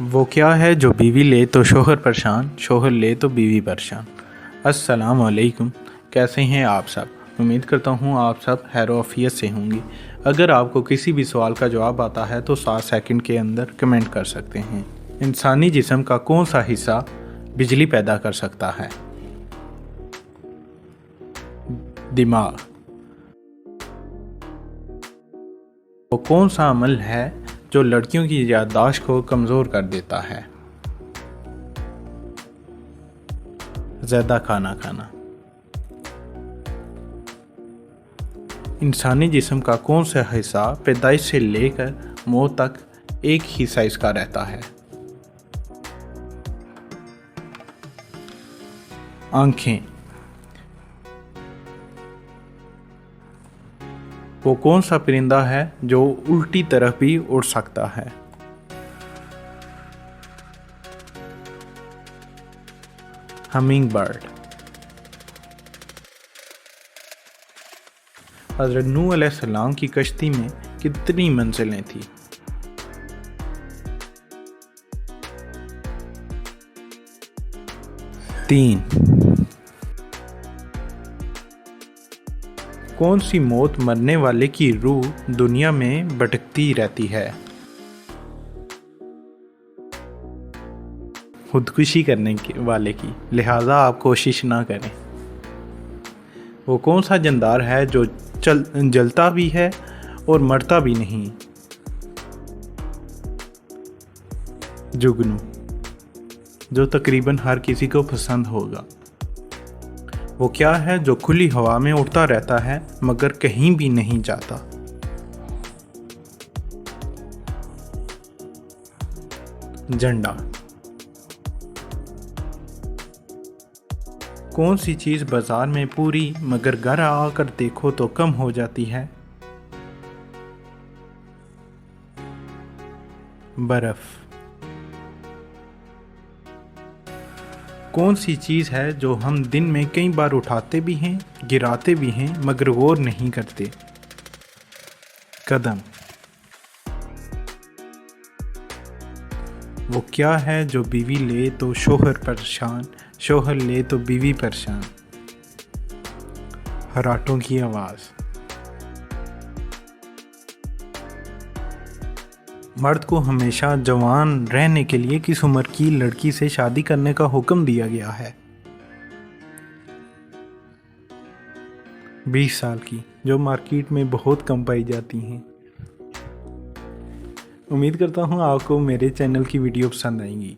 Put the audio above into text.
वो क्या है जो बीवी ले तो शोहर परेशान, शोहर ले तो बीवी परेशान। अस्सलाम वालेकुम, कैसे हैं आप सब। उम्मीद करता हूँ आप सब खैर-ओ-आफ़ियत से होंगे। अगर आपको किसी भी सवाल का जवाब आता है तो 7 सेकंड के अंदर कमेंट कर सकते हैं। इंसानी जिस्म का कौन सा हिस्सा बिजली पैदा कर सकता है? दिमाग। वो कौन सा अमल है जो लड़कियों की याददाश्त को कमज़ोर कर देता है? ज़्यादा खाना खाना। इंसानी जिस्म का कौन सा हिस्सा पैदाइश से लेकर मौत तक एक ही साइज का रहता है? आँखें। वो कौन सा परिंदा है जो उल्टी तरफ भी उड़ सकता है? Humming bird. हज़रत नूह अलैहिस्सलाम की कश्ती में कितनी मंजिलें थी? 3। कौन सी मौत मरने वाले की रूह दुनिया में भटकती रहती है? खुदकुशी करने वाले की, लिहाजा आप कोशिश ना करें। वो कौन सा जानदार है जो जलता भी है और मरता भी नहीं? जुगनू, जो तकरीबन हर किसी को पसंद होगा। वो क्या है जो खुली हवा में उड़ता रहता है मगर कहीं भी नहीं जाता? झंडा। कौन सी चीज़ बाजार में पूरी मगर घर आकर देखो तो कम हो जाती है? बर्फ। कौन सी चीज़ है जो हम दिन में कई बार उठाते भी हैं, गिराते भी हैं मगर गौर नहीं करते? कदम। वो क्या है जो बीवी ले तो शोहर परेशान, शोहर ले तो बीवी परेशान? खर्राटों की आवाज़। मर्द को हमेशा जवान रहने के लिए किस उम्र की लड़की से शादी करने का हुक्म दिया गया है? 20 साल की, जो मार्केट में बहुत कम पाई जाती हैं। उम्मीद करता हूँ आपको मेरे चैनल की वीडियो पसंद आएंगी।